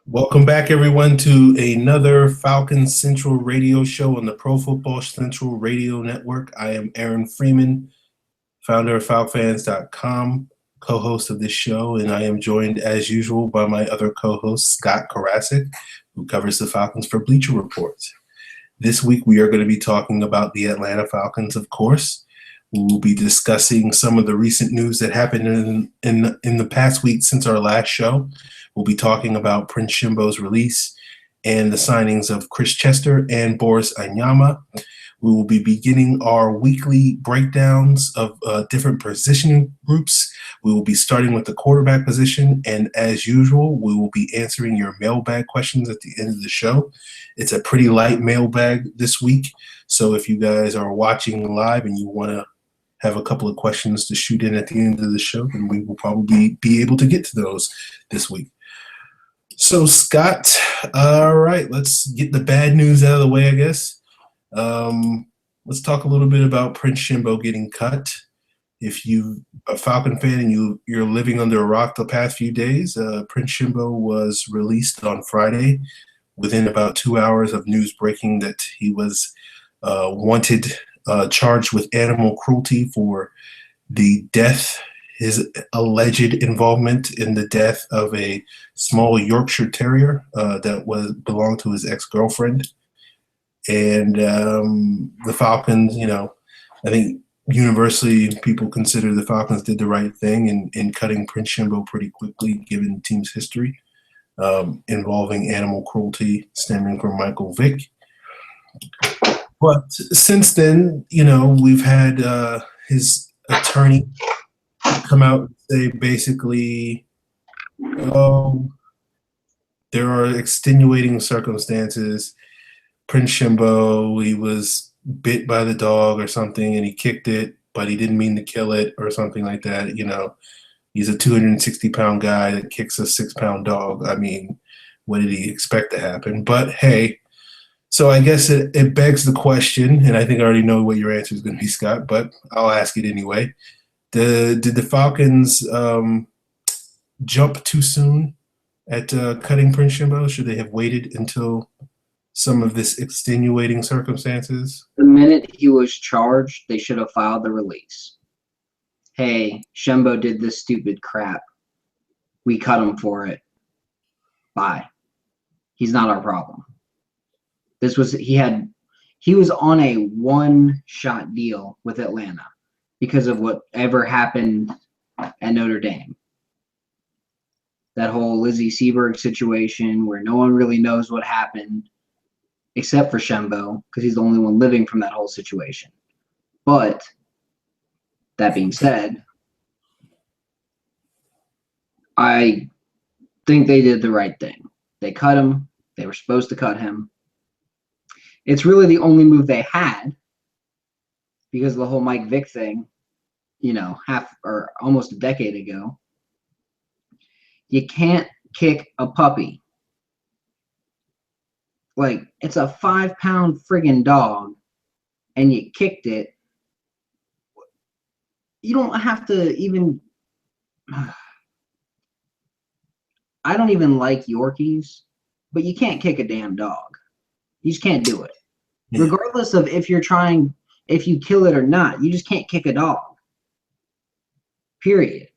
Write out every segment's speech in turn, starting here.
Welcome back, everyone, to another Falcons Central radio show on the Pro Football Central Radio Network. I am Aaron Freeman, founder of FalcFans.com, co-host of this show, and I am joined, as usual, by my other co-host, Scott Karasik, who covers the Falcons for Bleacher Report. This week, we are going to be talking about the Atlanta Falcons, of course. We will be discussing some of the recent news that happened in the past week since our last show. We'll be talking about Prince Shembo's release and the signings of Chris Chester and Boris Anyama. We will be beginning our weekly breakdowns of different position groups. We will be starting with the quarterback position, and as usual, we will be answering your mailbag questions at the end of the show. It's a pretty light mailbag this week, so if you guys are watching live and you want to have a couple of questions to shoot in at the end of the show, then we will probably be able to get to those this week. So, Scott, all right, let's get the bad news out of the way, I guess. Let's talk a little bit about Prince Shembo getting cut. If you're a Falcon fan and you're living under a rock the past few days, Prince Shembo was released on Friday within about 2 hours of news breaking that he was charged with animal cruelty for the death, his alleged involvement in the death of a small Yorkshire Terrier that belonged to his ex-girlfriend. And the Falcons, I think universally people consider the Falcons did the right thing in cutting Prince Shembo pretty quickly, given the team's history involving animal cruelty stemming from Michael Vick. But since then, we've had his attorney come out and say basically, oh, there are extenuating circumstances. Prince Shembo, he was bit by the dog or something and he kicked it, but he didn't mean to kill it or something like that. He's a 260-pound guy that kicks a 6-pound dog. I mean, what did he expect to happen? But hey, so I guess it begs the question, and I think I already know what your answer is going to be, Scott, but I'll ask it anyway. Did the Falcons jump too soon at cutting Prince Shembo? Should they have waited until some of this extenuating circumstances? The minute he was charged, they should have filed the release. Hey, Shembo did this stupid crap. We cut him for it. Bye. He's not our problem. He was on a one-shot deal with Atlanta because of whatever happened at Notre Dame. That whole Lizzie Seberg situation where no one really knows what happened except for Shembo because he's the only one living from that whole situation. But that being said, I think they did the right thing. They cut him. They were supposed to cut him. It's really the only move they had because of the whole Mike Vick thing, half or almost a decade ago. You can't kick a puppy. Like, it's a 5-pound friggin' dog, and you kicked it. You don't have to even... I don't even like Yorkies, but you can't kick a damn dog. You just can't do it. Yeah. Regardless of if you kill it or not, you just can't kick a dog. Period.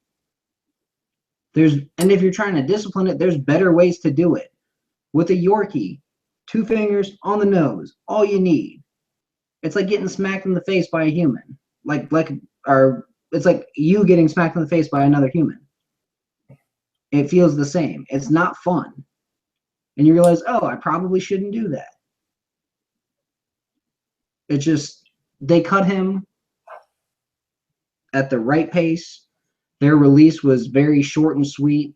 And if you're trying to discipline it, there's better ways to do it. With a Yorkie, 2 fingers on the nose, all you need. It's like getting smacked in the face by a human. It's like you getting smacked in the face by another human. It feels the same. It's not fun. And you realize, oh, I probably shouldn't do that. They cut him at the right pace. Their release was very short and sweet.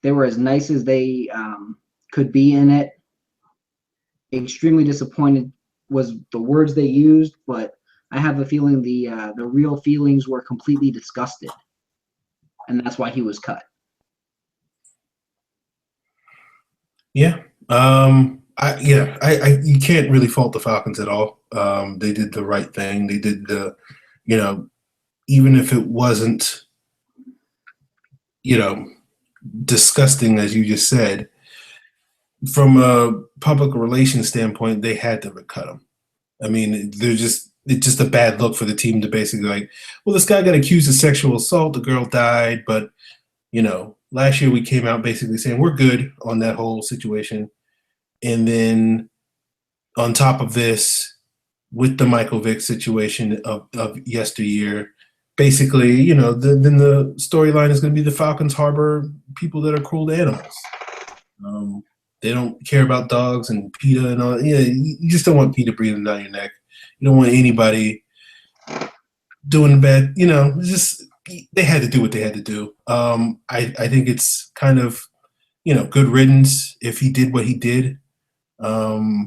They were as nice as they could be in it. Extremely disappointed was the words they used, but I have a feeling the real feelings were completely disgusted. And that's why he was cut. Yeah. You can't really fault the Falcons at all. They did the right thing. They did even if it wasn't, disgusting as you just said, from a public relations standpoint, they had to cut him. I mean, it's just a bad look for the team to basically like, well, this guy got accused of sexual assault, the girl died, but last year we came out basically saying we're good on that whole situation. And then on top of this, with the Michael Vick situation of yesteryear, basically, then the storyline is going to be the Falcons harbor people that are cruel to animals. They don't care about dogs and PETA and all. Yeah, you just don't want PETA breathing down your neck. You don't want anybody doing bad. Just they had to do what they had to do. I think it's kind of good riddance if he did what he did. I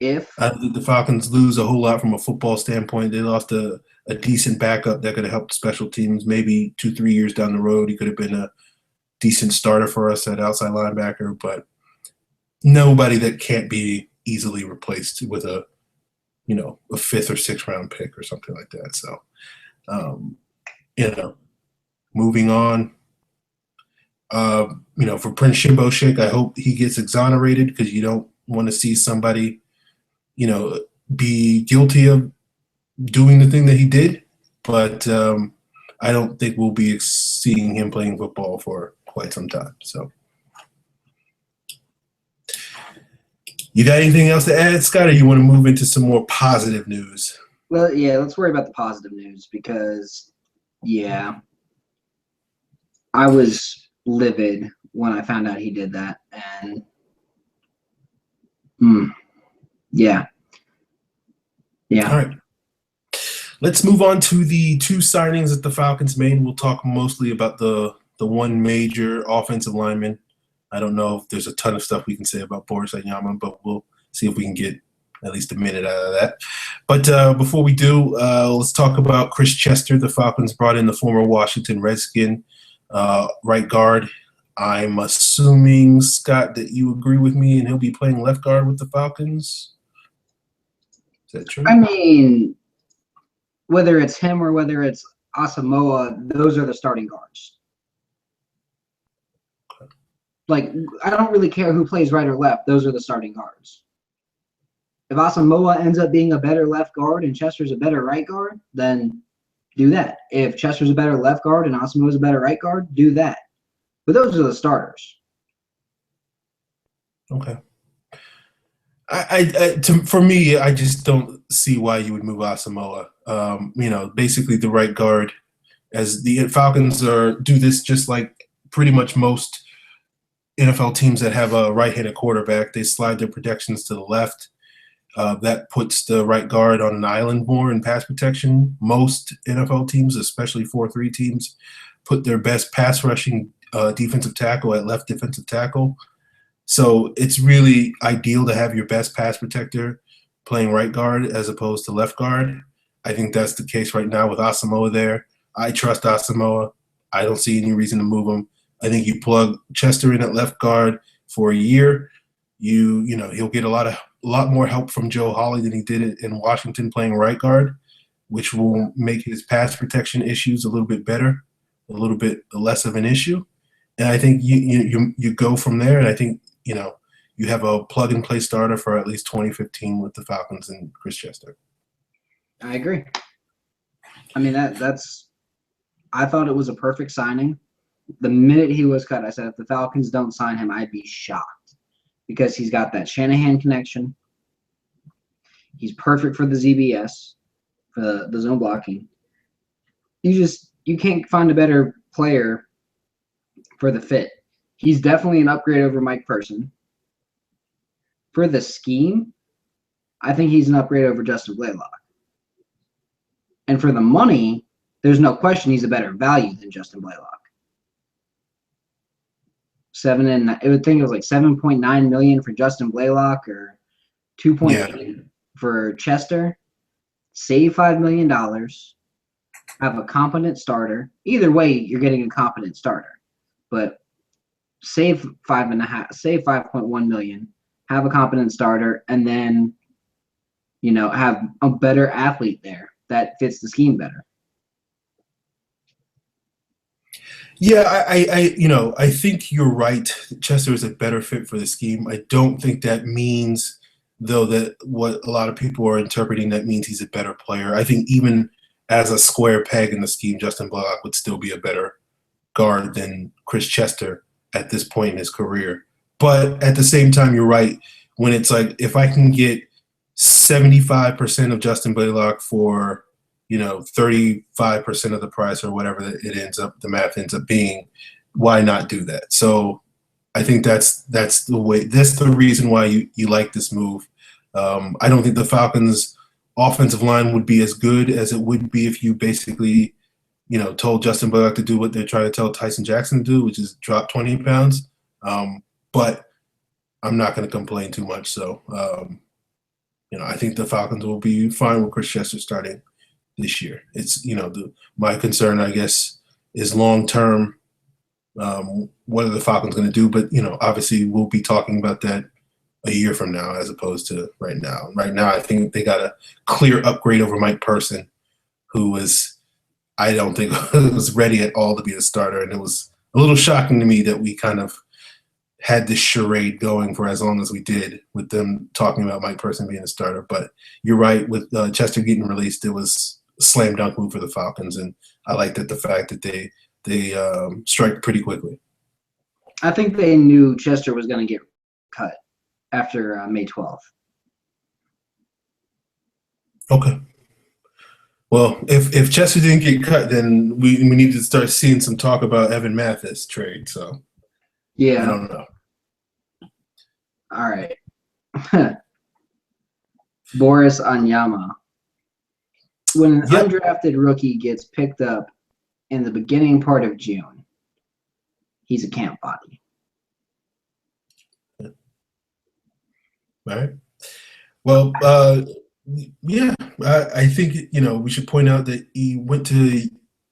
think the Falcons lose a whole lot from a football standpoint. They lost a decent backup that could have helped special teams. Maybe 2-3 years down the road, he could have been a decent starter for us at outside linebacker, but nobody that can't be easily replaced with a 5th or 6th round pick or something like that. So, moving on. For Prince Shembo Shik, I hope he gets exonerated because you don't want to see somebody, be guilty of doing the thing that he did. But I don't think we'll be seeing him playing football for quite some time. So, you got anything else to add, Scott, or you want to move into some more positive news? Well, yeah, let's worry about the positive news because, yeah, I was livid when I found out he did that. And, yeah. All right. Let's move on to the 2 signings that the Falcons made. We'll talk mostly about the one major offensive lineman. I don't know if there's a ton of stuff we can say about Boris Anyama, but we'll see if we can get at least a minute out of that. But before we do, let's talk about Chris Chester. The Falcons brought in the former Washington Redskin right guard. I'm assuming, Scott, that you agree with me and he'll be playing left guard with the Falcons. Is that true? I mean, whether it's him or whether it's Asamoah, those are the starting guards. Like, I don't really care who plays right or left. Those are the starting guards. If Asamoah ends up being a better left guard and Chester's a better right guard, then do that. If Chester's a better left guard and Asamoah's a better right guard, do that. But those are the starters. Okay. For me, I just don't see why you would move Asamoah. Basically the right guard, as the Falcons do this just like pretty much most NFL teams that have a right-handed quarterback. They slide their protections to the left. That puts the right guard on an island more in pass protection. Most NFL teams, especially 4-3 teams, put their best pass rushing defensive tackle at left defensive tackle. So it's really ideal to have your best pass protector playing right guard as opposed to left guard. I think that's the case right now with Asamoah there. I trust Asamoah. I don't see any reason to move him. I think you plug Chester in at left guard for a year. He'll get a lot more help from Joe Hawley than he did in Washington playing right guard, which will make his pass protection issues a little bit better, a little bit less of an issue. And I think you go from there. And I think you have a plug and play starter for at least 2015 with the Falcons and Chris Chester. I agree. I mean I thought it was a perfect signing. The minute he was cut, I said if the Falcons don't sign him, I'd be shocked because he's got that Shanahan connection. He's perfect for the ZBS, for the zone blocking. You can't find a better player for the fit. He's definitely an upgrade over Mike Person. For the scheme, I think he's an upgrade over Justin Blaylock. And for the money, there's no question he's a better value than Justin Blaylock. I would think it was like $7.9 million for Justin Blaylock or $2.8 for Chester. Save $5 million. Have a competent starter. Either way, you're getting a competent starter. But save 5.1 million. Have a competent starter, and then have a better athlete there that fits the scheme better. Yeah, I think you're right. Chester is a better fit for the scheme. I don't think that means, though, that what a lot of people are interpreting that means he's a better player. I think even as a square peg in the scheme, Justin Bullock would still be a better guard than Chris Chester at this point in his career. But at the same time, you're right. When it's like, if I can get 75% of Justin Blaylock for 35% of the price or whatever the math ends up being, why not do that? So I think that's the reason why you like this move. I don't think the Falcons offensive line would be as good as it would be if you basically told Justin Blaylock to do what they're trying to tell Tyson Jackson to do, which is drop 20 pounds. But I'm not going to complain too much. So, I think the Falcons will be fine with Chris Chester starting this year. It's, my concern, I guess, is long term. What are the Falcons going to do? But, obviously we'll be talking about that a year from now as opposed to right now. Right now, I think they got a clear upgrade over Mike Person, who was, I don't think was ready at all to be a starter. And it was a little shocking to me that we kind of had this charade going for as long as we did with them talking about Mike Person being a starter. But you're right, with Chester getting released, it was a slam dunk move for the Falcons. And I like the fact that they strike pretty quickly. I think they knew Chester was going to get cut after May 12th. Okay. Well, if Chester didn't get cut, then we need to start seeing some talk about Evan Mathis trade. So yeah, I don't know. All right. Boris Anyama. When an undrafted rookie gets picked up in the beginning part of June, he's a camp body. All right. Well, yeah, I think we should point out that he went to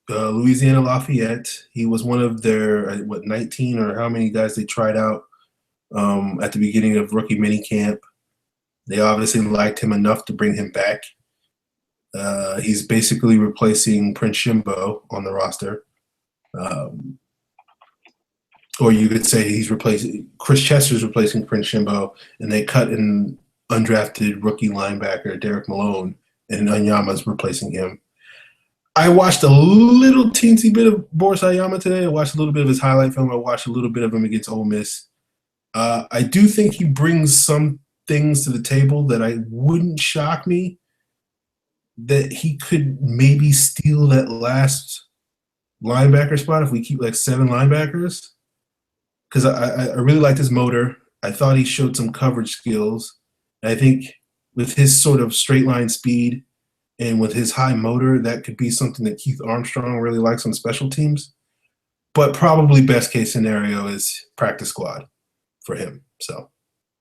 Louisiana Lafayette. He was one of their 19 or how many guys they tried out at the beginning of rookie minicamp. They obviously liked him enough to bring him back. He's basically replacing Prince Shembo on the roster. Or you could say he's replacing Chris Chester's replacing Prince Shembo, and they cut an undrafted rookie linebacker, Derek Malone, and Anyama's replacing him. I watched a little teensy bit of Boris Anyama today. I watched a little bit of his highlight film. I watched a little bit of him against Ole Miss. I do think he brings some things to the table that I wouldn't shock me that he could maybe steal that last linebacker spot if we keep like 7 linebackers. Because I really liked his motor. I thought he showed some coverage skills. And I think with his sort of straight line speed and with his high motor, that could be something that Keith Armstrong really likes on special teams. But probably best case scenario is practice squad for him. So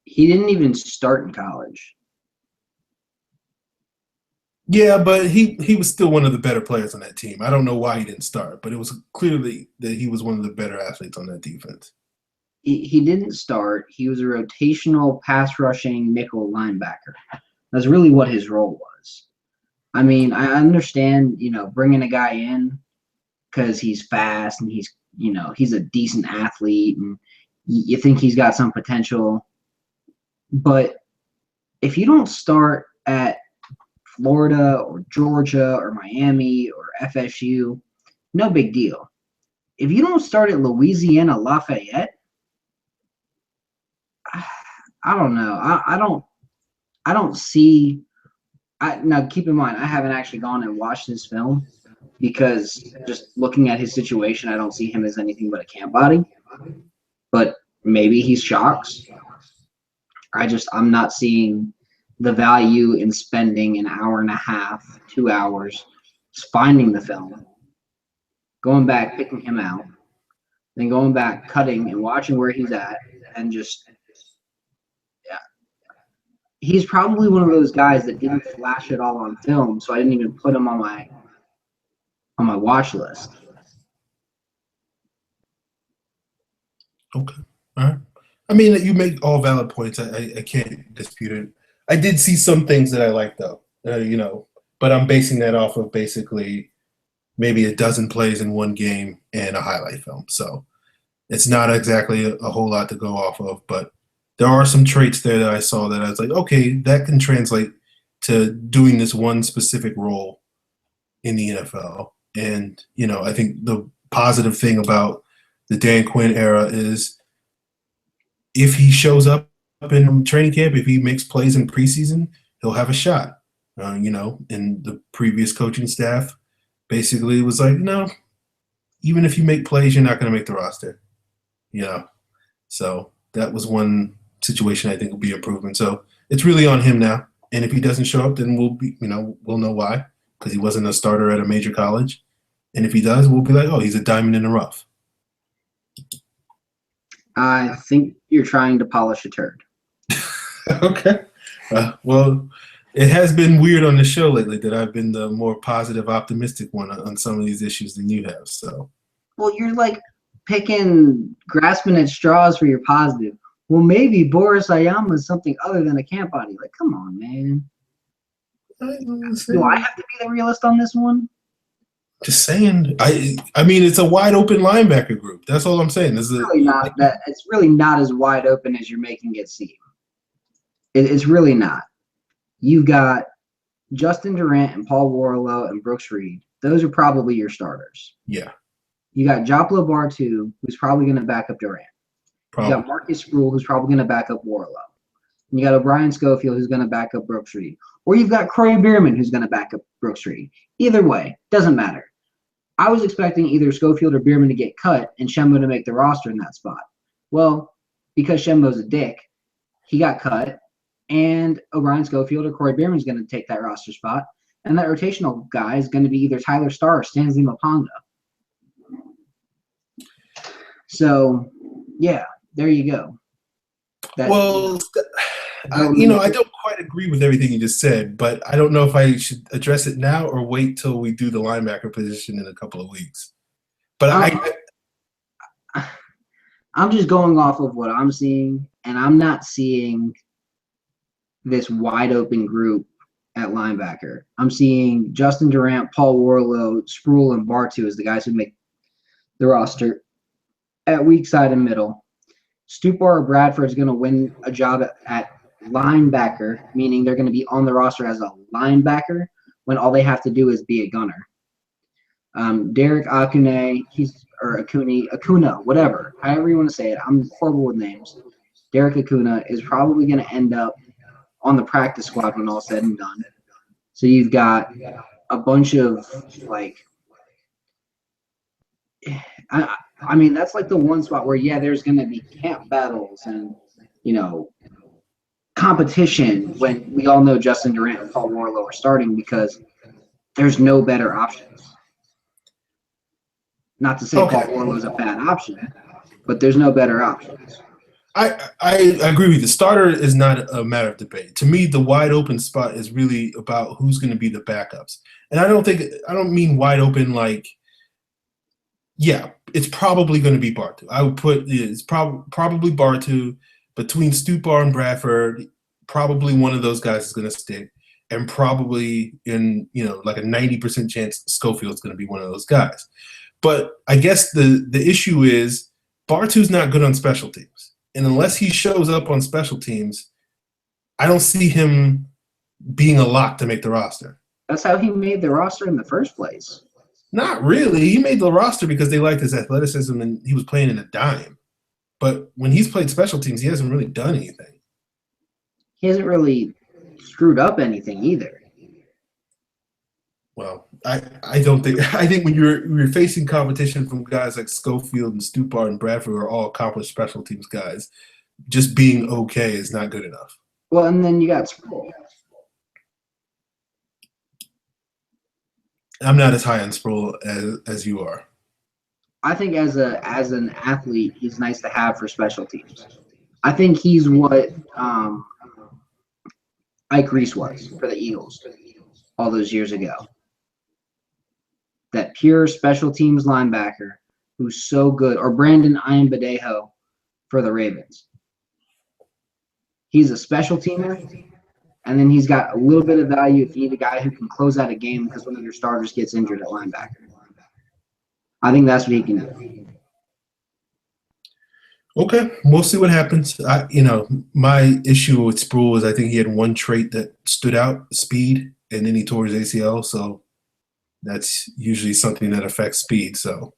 he didn't even start in college. Yeah, but he was still one of the better players on that team. I don't know why he didn't start, but it was clearly that he was one of the better athletes on that defense. He didn't start. He was a rotational pass rushing nickel linebacker. That's really what his role was. I mean, I understand, bringing a guy in because he's fast and he's a decent athlete and you think he's got some potential. But if you don't start at Florida or Georgia or Miami or FSU, no big deal. If you don't start at Louisiana Lafayette, I don't know. I don't see. Now keep in mind, I haven't actually gone and watched this film because just looking at his situation, I don't see him as anything but a camp body. But maybe he's shocks. I'm not seeing the value in spending an hour and a half, 2 hours, just finding the film, going back, picking him out, then going back, cutting and watching where he's at, and just, yeah. He's probably one of those guys that didn't flash it all on film, so I didn't even put him on my watch list. Okay, all right. I mean, you make all valid points. I can't dispute it. I did see some things that I liked, though, but I'm basing that off of basically maybe a dozen plays in one game and a highlight film. So it's not exactly a whole lot to go off of, but there are some traits there that I saw that I was like, okay, that can translate to doing this one specific role in the NFL. And, I think the positive thing about the Dan Quinn era is if he shows up in training camp, if he makes plays in preseason, he'll have a shot. And the previous coaching staff basically was like, no, even if you make plays, you're not going to make the roster. So that was one situation I think will be improvement. So it's really on him now. And if he doesn't show up, then we'll know why, because he wasn't a starter at a major college. And if he does, we'll be like, oh, he's a diamond in the rough. I think you're trying to polish a turd. Okay. Well, it has been weird on the show lately that I've been the more positive, optimistic one on some of these issues than you have. So. Well, you're like grasping at straws for your positive. Well, maybe Boris Ayama is something other than a camp body. Like, come on, man. Do I have to be the realist on this one? Just saying. I mean, it's a wide open linebacker group. That's all I'm saying. It's really not as wide open as you're making it seem. It's really not. You've got Justin Durant and Paul Warlow and Brooks Reed. Those are probably your starters. Yeah. You got Joplo Bartu, who's probably going to back up Durant. Probably. You got Marcus Sproul, who's probably going to back up Warlow. And you got O'Brien Schofield, who's going to back up Brooks Reed. Or you've got Corey Bierman, who's going to back up Brooks Reed. Either way, doesn't matter. I was expecting either Schofield or Bierman to get cut and Shembo to make the roster in that spot. Well, because Shembo's a dick, he got cut, and O'Brien Schofield or Corey Bierman is going to take that roster spot, and that rotational guy is going to be either Tyler Starr or Stanley Mapanga. So, yeah, there you go. I don't quite agree with everything you just said, but I don't know if I should address it now or wait till we do the linebacker position in a couple of weeks. But I'm just going off of what I'm seeing, and I'm not seeing this wide open group at linebacker. I'm seeing Justin Durant, Paul Warlow, Sproul, and Bartu as the guys who make the roster. At weak side and middle, Stupar or Bradford is going to win a job at linebacker, meaning they're going to be on the roster as a linebacker when all they have to do is be a gunner. Derek Acuna, whatever, however you want to say it. I'm horrible with names. Derek Acuna is probably going to end up on the practice squad when all's said and done. So you've got a bunch of I mean, that's like the one spot where, there's going to be camp battles and, competition when we all know Justin Durant and Paul Warlow are starting because there's no better options. Not to say Paul Warlow is a bad option, but there's no better options. I agree with you. The starter is not a matter of debate. To me, the wide open spot is really about who's going to be the backups. And I don't mean wide open like, it's probably going to be Bartu. I would put it's probably Bartu. Between Stupar and Bradford, probably one of those guys is going to stick, and probably in like a 90% chance Schofield's going to be one of those guys. But I guess the issue is Bartu's not good on special teams, and unless he shows up on special teams, I don't see him being a lock to make the roster. That's how he made the roster in the first place. Not really. He made the roster because they liked his athleticism and he was playing in a dime. But when he's played special teams, he hasn't really done anything. He hasn't really screwed up anything either. Well, I don't think – I think when you're facing competition from guys like Schofield and Stupar and Bradford who are all accomplished special teams guys, just being okay is not good enough. Well, and then you got Sproul. I'm not as high on Sproul as you are. I think as an athlete, he's nice to have for special teams. I think he's what Ike Reese was for the Eagles all those years ago. That pure special teams linebacker who's so good, or Brandon Iambadejo for the Ravens. He's a special teamer, and then he's got a little bit of value if you need a guy who can close out a game because one of your starters gets injured at linebacker. I think that's what he can do. Okay, we'll see what happens. My issue with Sproul is I think he had one trait that stood out, speed, and then he tore his ACL. So that's usually something that affects speed. So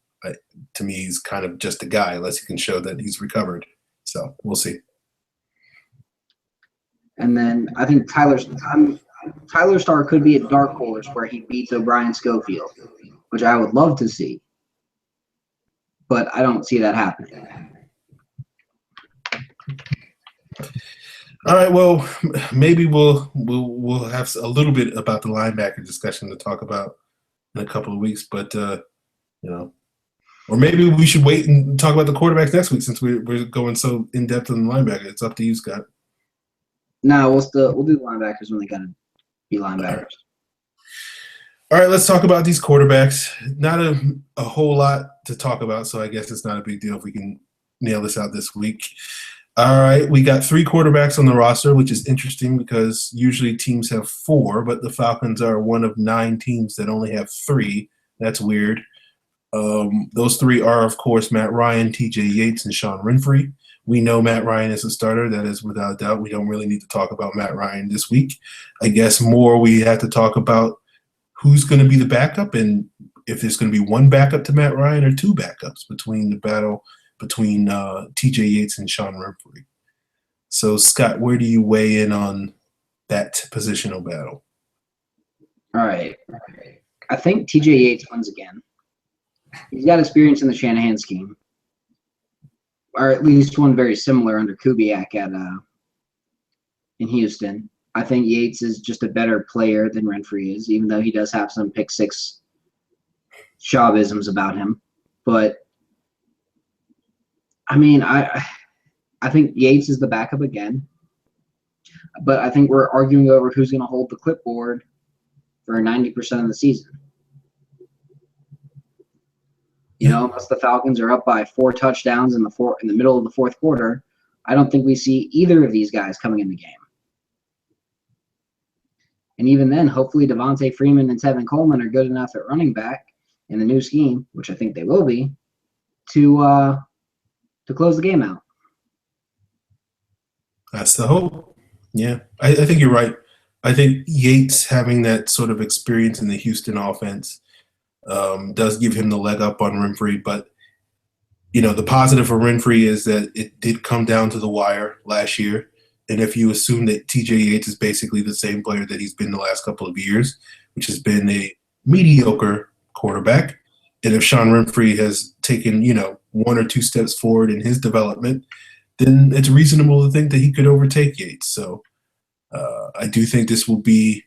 to me, he's kind of just a guy unless he can show that he's recovered. So we'll see. And then I think Tyler Starr could be a dark horse where he beats O'Brien Schofield, which I would love to see. But I don't see that happening. All right. Well, maybe we'll have a little bit about the linebacker discussion to talk about in a couple of weeks. But or maybe we should wait and talk about the quarterbacks next week since we're going so in depth on the linebacker. It's up to you, Scott. No, we'll do the linebackers when they gotta be linebackers. All right, let's talk about these quarterbacks. Not a whole lot to talk about, so I guess it's not a big deal if we can nail this out this week. All right, we got 3 quarterbacks on the roster, which is interesting because usually teams have 4, but the Falcons are one of 9 teams that only have 3. That's weird. Those 3 are, of course, Matt Ryan, TJ Yates, and Sean Renfree. We know Matt Ryan is a starter. That is without a doubt. We don't really need to talk about Matt Ryan this week. I guess more we have to talk about who's going to be the backup and if there's going to be one backup to Matt Ryan or 2 backups between the battle between TJ Yates and Sean Renfree. So, Scott, where do you weigh in on that positional battle? All right. I think TJ Yates wins again. He's got experience in the Shanahan scheme, or at least one very similar under Kubiak in Houston. I think Yates is just a better player than Renfree is, even though he does have some pick 6 Schaubisms about him. But I mean, I think Yates is the backup again, but I think we're arguing over who's going to hold the clipboard for 90% of the season. Unless the Falcons are up by 4 touchdowns in the middle of the 4th quarter, I don't think we see either of these guys coming in the game. And even then, hopefully Devontae Freeman and Tevin Coleman are good enough at running back in the new scheme, which I think they will be, to close the game out. That's the hope. Yeah, I think you're right. I think Yates having that sort of experience in the Houston offense does give him the leg up on Renfree. But, the positive for Renfree is that it did come down to the wire last year. And if you assume that TJ Yates is basically the same player that he's been the last couple of years, which has been a mediocre quarterback, and if Sean Renfree has taken, 1 or 2 steps forward in his development, then it's reasonable to think that he could overtake Yates. So I do think this will be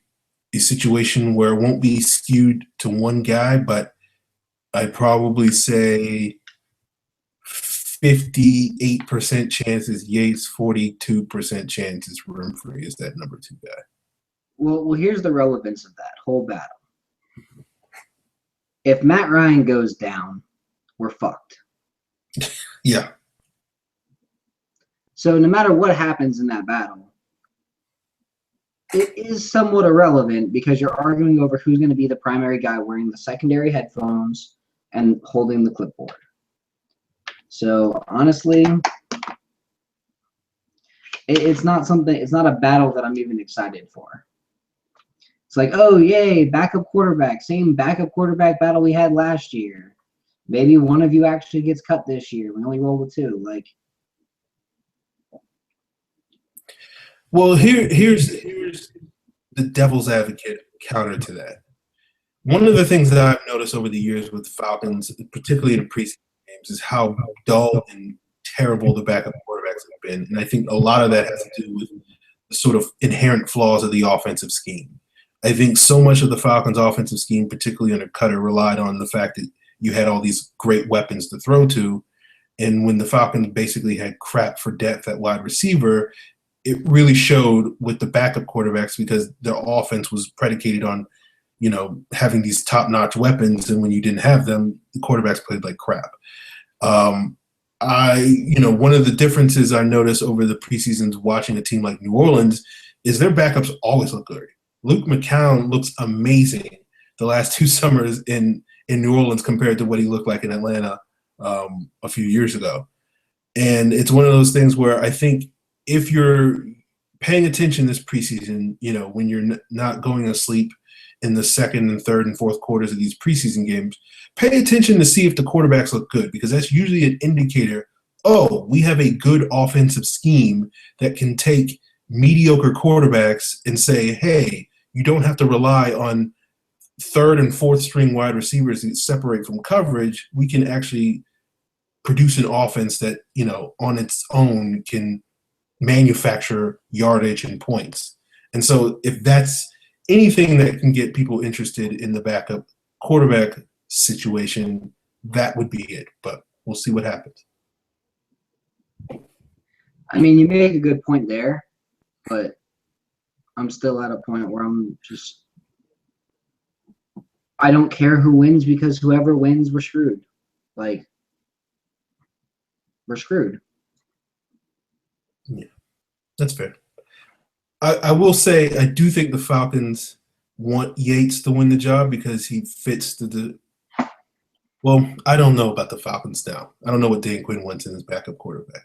a situation where it won't be skewed to one guy, but I'd probably say 58% chance is Yates, 42% chance is Renfree is that number 2 guy. Well, here's the relevance of that whole battle. If Matt Ryan goes down, we're fucked. Yeah. So no matter what happens in that battle, it is somewhat irrelevant because you're arguing over who's going to be the primary guy wearing the secondary headphones and holding the clipboard. So honestly, it's not a battle that I'm even excited for. It's like, oh, yay, backup quarterback, same backup quarterback battle we had last year. Maybe one of you actually gets cut this year. We only roll with 2. Well, here's the devil's advocate counter to that. One of the things that I've noticed over the years with Falcons, particularly in the preseason games, is how dull and terrible the backup quarterbacks have been. And I think a lot of that has to do with the sort of inherent flaws of the offensive scheme. I think so much of the Falcons' offensive scheme, particularly under Cutter, relied on the fact that you had all these great weapons to throw to. And when the Falcons basically had crap for depth at wide receiver, it really showed with the backup quarterbacks because their offense was predicated on, having these top-notch weapons. And when you didn't have them, the quarterbacks played like crap. One of the differences I noticed over the preseasons watching a team like New Orleans is their backups always look good. Luke McCown looks amazing the last 2 summers, and in New Orleans compared to what he looked like in Atlanta a few years ago. And it's one of those things where I think if you're paying attention this preseason, when you're not going to sleep in the second and third and fourth quarters of these preseason games, pay attention to see if the quarterbacks look good, because that's usually an indicator, oh, we have a good offensive scheme that can take mediocre quarterbacks and say, hey, you don't have to rely on third and fourth string wide receivers that separate from coverage. We can actually produce an offense that, on its own can manufacture yardage and points. And so if that's anything that can get people interested in the backup quarterback situation, that would be it. But we'll see what happens. I mean, you make a good point there, but I'm still at a point where I don't care who wins, because whoever wins, we're screwed. Like, we're screwed. Yeah, that's fair. I will say I do think the Falcons want Yates to win the job because he fits well, I don't know about the Falcons now. I don't know what Dan Quinn wants in his backup quarterback.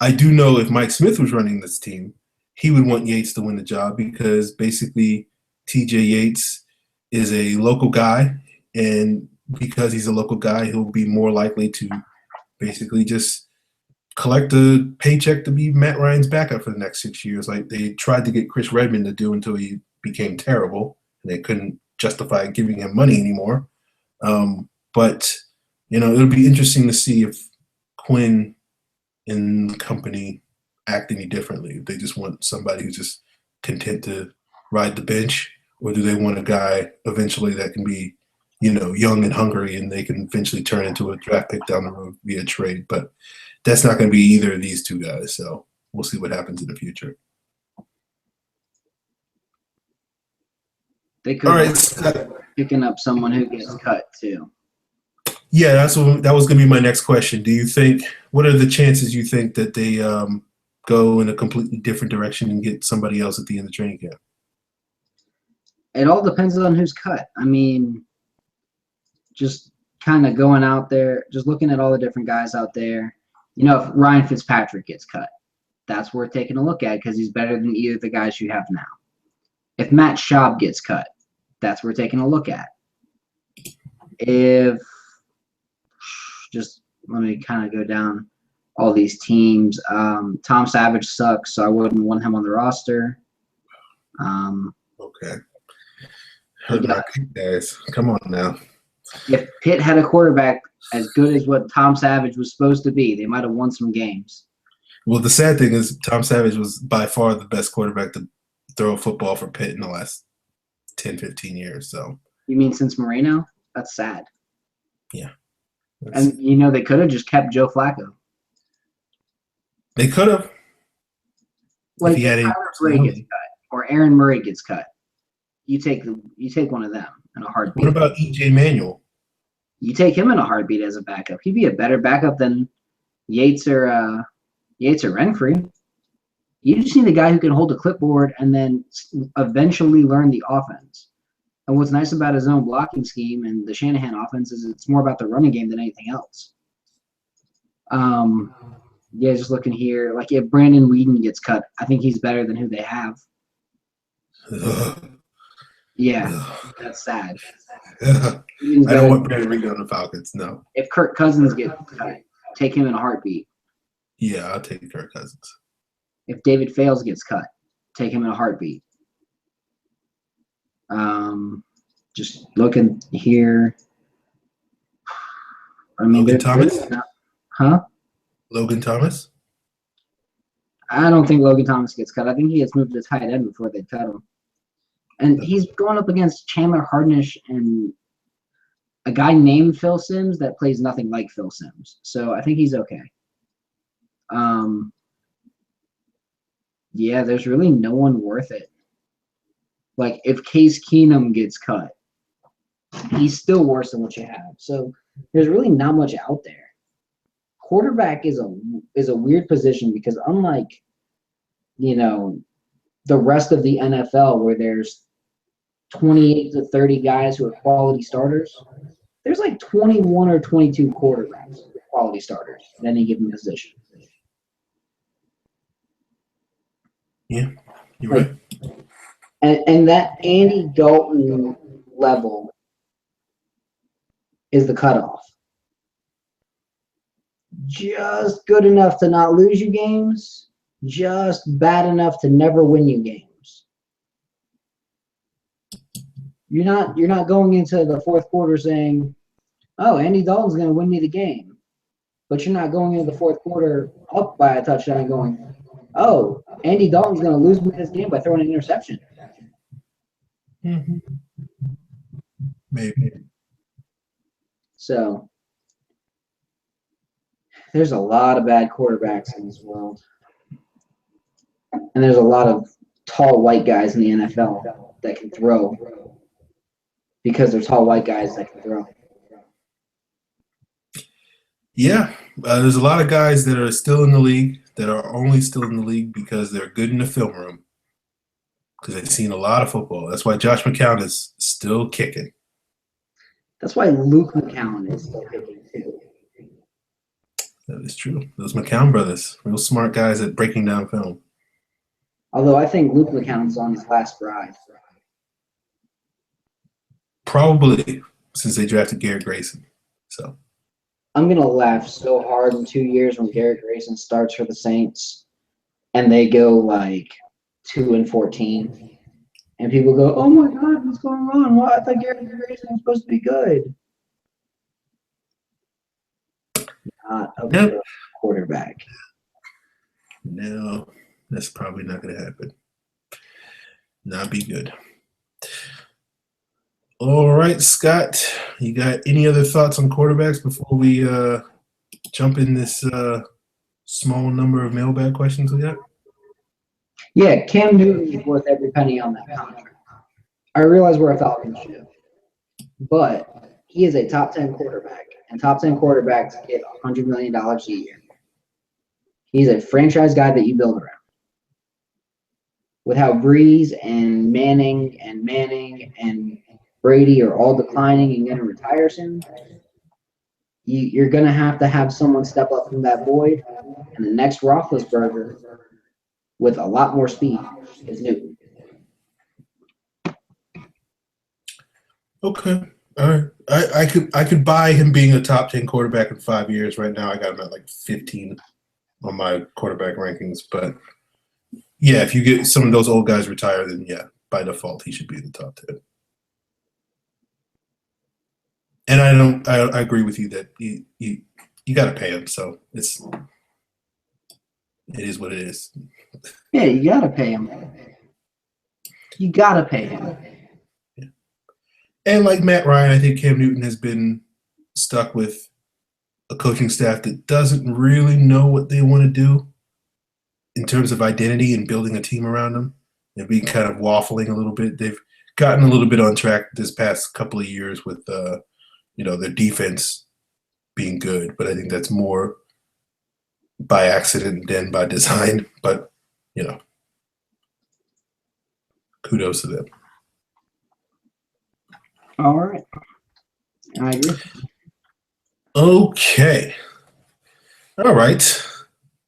I do know if Mike Smith was running this team, he would want Yates to win the job because basically TJ Yates is a local guy, and because he's a local guy, he'll be more likely to basically just collect a paycheck to be Matt Ryan's backup for the next 6 years, like they tried to get Chris Redmond to do until he became terrible, and they couldn't justify giving him money anymore. But it'll be interesting to see if Quinn and company act any differently. If they just want somebody who's just content to ride the bench, or do they want a guy eventually that can be, young and hungry, and they can eventually turn into a draft pick down the road via trade. But that's not going to be either of these two guys, so we'll see what happens in the future. They could be picking up someone who gets cut too. Yeah, that was going to be my next question. What are the chances you think that they go in a completely different direction and get somebody else at the end of training camp? It all depends on who's cut. I mean, just kind of going out there, just looking at all the different guys out there. If Ryan Fitzpatrick gets cut, that's worth taking a look at because he's better than either of the guys you have now. If Matt Schaub gets cut, that's worth taking a look at. Let me kind of go down all these teams. Tom Savage sucks, so I wouldn't want him on the roster. Okay. Heard my pick, guys. Come on now. If Pitt had a quarterback as good as what Tom Savage was supposed to be, they might have won some games. Well, the sad thing is Tom Savage was by far the best quarterback to throw a football for Pitt in the last 10, 15 years. So you mean since Moreno? That's sad. Yeah. And, they could have just kept Joe Flacco. They could have. Like, if Tyler Bray gets cut or Aaron Murray gets cut, you take one of them in a heartbeat. What about E.J. Manuel? You take him in a heartbeat as a backup. He'd be a better backup than Yates or Renfrey. You just need a guy who can hold a clipboard and then eventually learn the offense. And what's nice about his own blocking scheme and the Shanahan offense is it's more about the running game than anything else. Just looking here, like if Brandon Weeden gets cut, I think he's better than who they have. Yeah, that's sad. I don't want Brandon Weeden on the Falcons, no. If Kirk Cousins gets cut, take him in a heartbeat. Yeah, I'll take Kirk Cousins. If David Fales gets cut, take him in a heartbeat. Just looking here. I mean, Logan Thomas? Logan Thomas? I don't think Logan Thomas gets cut. I think he gets moved to tight end before they cut him. And he's going up against Chandler Hardnish and a guy named Phil Simms that plays nothing like Phil Simms. So I think he's okay. There's really no one worth it. Like, if Case Keenum gets cut, he's still worse than what you have. So there's really not much out there. Quarterback is a weird position because unlike, the rest of the NFL where there's 28 to 30 guys who are quality starters, there's like 21 or 22 quarterbacks, quality starters at any given position. Yeah, you're right. And that Andy Dalton level is the cutoff. Just good enough to not lose you games, just bad enough to never win you games. You're not going into the fourth quarter saying, "Oh, Andy Dalton's going to win me the game," but you're not going into the fourth quarter up by a touchdown going, "Oh, Andy Dalton's going to lose me this game by throwing an interception." Mm-hmm. Maybe. So there's a lot of bad quarterbacks in this world. And there's a lot of tall white guys in the NFL that can throw because they're tall white guys that can throw. Yeah, there's a lot of guys that are still in the league that are only still in the league because they're good in the film room because they've seen a lot of football. That's why Josh McCown is still kicking. That's why Luke McCown is still kicking too. That is true. Those McCown brothers, real smart guys at breaking down film. Although I think Luke McCown's on his last ride. Probably since they drafted Garrett Grayson. So I'm going to laugh so hard in 2 years when Garrett Grayson starts for the Saints and they go like 2-14. And people go, "Oh my God, what's going on? Well, I thought Garrett Grayson was supposed to be good." Not a good quarterback. No, that's probably not going to happen. Not be good. All right, Scott, you got any other thoughts on quarterbacks before we jump in this small number of mailbag questions we got? Yeah, Cam Newton is worth every penny on that contract. I realize we're a Falcons show, but he is a top 10 quarterback, and top 10 quarterbacks get $100 million a year. He's a franchise guy that you build around. With how Breeze and Manning and Brady are all declining and going to retire soon, you're going to have someone step up from that void, and the next Roethlisberger with a lot more speed is Newton. Okay. All right. I could buy him being a top 10 quarterback in 5 years. Right now I got him at like 15 on my quarterback rankings. But yeah, if you get some of those old guys retired, then yeah, by default he should be in the top 10. And I agree with you that you gotta pay him, so it is what it is. Yeah, you gotta pay him. You gotta pay him. Yeah. And like Matt Ryan, I think Cam Newton has been stuck with a coaching staff that doesn't really know what they want to do in terms of identity and building a team around them. They've been kind of waffling a little bit. They've gotten a little bit on track this past couple of years with their defense being good, but I think that's more by accident than by design. But kudos to them. All right, I agree. Okay. All right.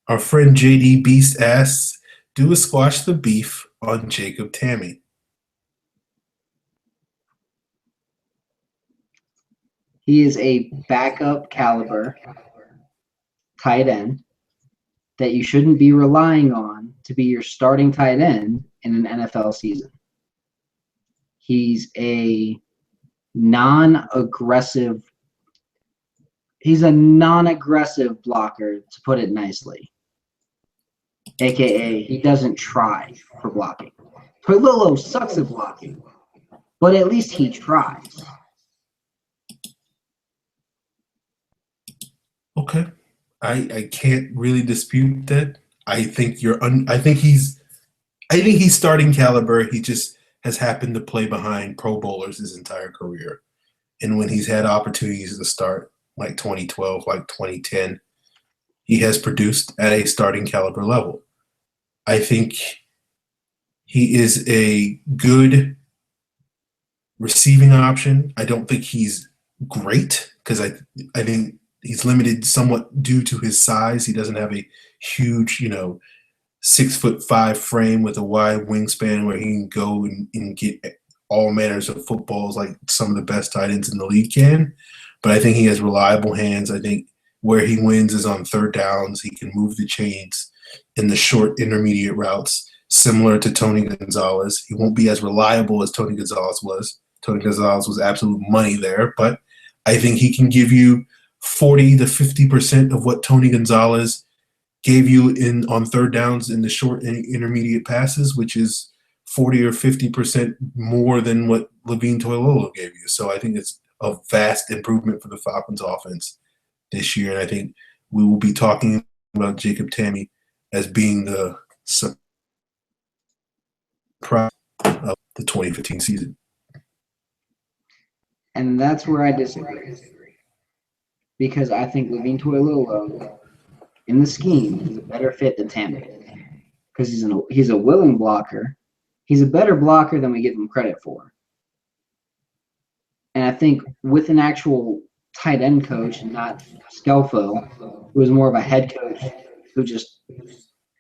Our friend JD Beast asks, "Do a squash the beef on Jacob Tammy?" He is a backup caliber tight end that you shouldn't be relying on to be your starting tight end in an NFL season. He's a non-aggressive blocker, to put it nicely. AKA, he doesn't try for blocking. Polillo sucks at blocking, but at least he tries. Okay. I can't really dispute that. I think he's starting caliber. He just has happened to play behind Pro Bowlers his entire career. And when he's had opportunities to start, like 2012, like 2010, he has produced at a starting caliber level. I think he is a good receiving option. I don't think he's great because I think he's limited somewhat due to his size. He doesn't have a huge, 6'5" frame with a wide wingspan where he can go and get all manners of footballs like some of the best tight ends in the league can. But I think he has reliable hands. I think where he wins is on third downs. He can move the chains in the short intermediate routes, similar to Tony Gonzalez. He won't be as reliable as Tony Gonzalez was. Tony Gonzalez was absolute money there, but I think he can give you 40 to 50% of what Tony Gonzalez gave you on third downs in the short and intermediate passes, which is 40 or 50% more than what Levine Toilolo gave you. So I think it's a vast improvement for the Falcons offense this year. And I think we will be talking about Jacob Tamme as being the surprise of the 2015 season. And that's where I disagree. Because I think Levine Toilolo in the scheme is a better fit than Tamme. Because he's a willing blocker. He's a better blocker than we give him credit for. And I think with an actual tight end coach, and not Scelfo, who was more of a head coach, who just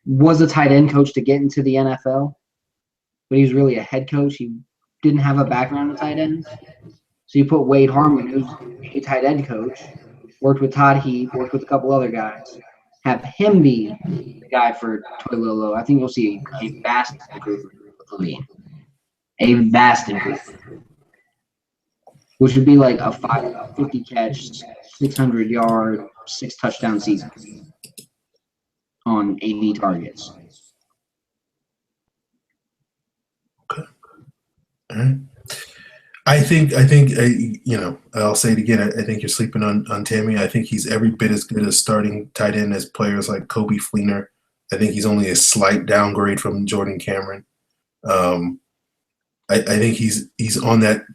was a tight end coach to get into the NFL, but he was really a head coach. He didn't have a background in tight ends. So you put Wade Harmon, who's a tight end coach, worked with Todd Heap, worked with a couple other guys, have him be the guy for Toilolo. I think you'll see a vast improvement with Levine. A vast improvement. Which would be like a 50 catch, 600 yard, 6 touchdown season on 80 targets. Okay. All right. I think, I'll say it again. I think you're sleeping on Tamme. I think he's every bit as good as starting tight end as players like Kobe Fleener. I think he's only a slight downgrade from Jordan Cameron. I think he's on that,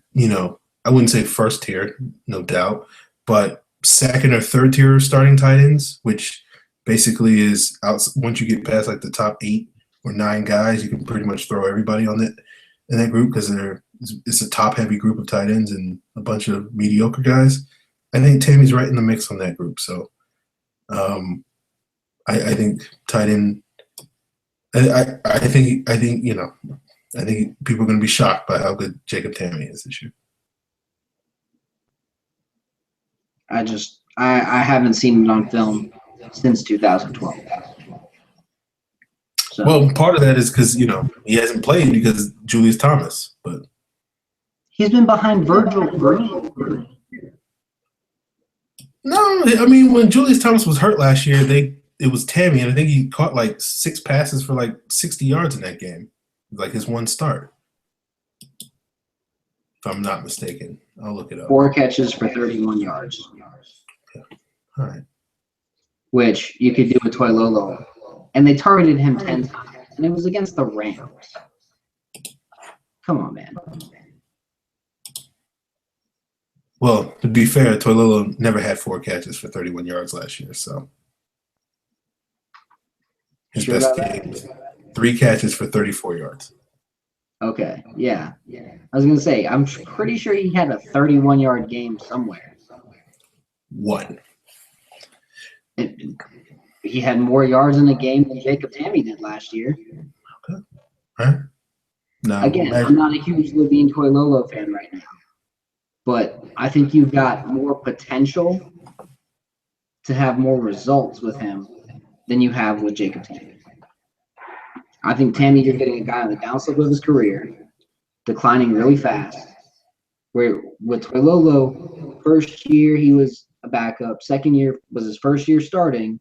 I wouldn't say first tier, no doubt, but second or third tier starting tight ends, which basically is once you get past like the top 8 or 9 guys, you can pretty much throw everybody on that in that group because it's a top heavy group of tight ends and a bunch of mediocre guys. I think Tammy's right in the mix on that group. So I think tight end. I think people are going to be shocked by how good Jacob Tamme is this year. I haven't seen it on film since 2012. So. Well, part of that is because, he hasn't played because Julius Thomas, but he's been behind Virgil Green. No, I mean, when Julius Thomas was hurt last year, it was Tamme, and I think he caught like 6 passes for like 60 yards in that game. Like his one start. If I'm not mistaken. I'll look it up. 4 catches for 31 yards. Okay. All right. Which you could do with Toilolo. And they targeted him 10 times. And it was against the Rams. Come on, man. Well, to be fair, Toilolo never had 4 catches for 31 yards last year, so his best game was 3 catches for 34 yards. Okay, yeah. I was going to say, I'm pretty sure he had a 31-yard game somewhere. 1. He had more yards in the game than Jacob Tamme did last year. Okay. All right. Now, again, I'm not a huge Levine Toilolo fan right now. But I think you've got more potential to have more results with him than you have with Jacob Tamme. I think Tamme, you're getting a guy on the downslope of his career, declining really fast. Where with Toilolo, first year he was a backup, second year was his first year starting,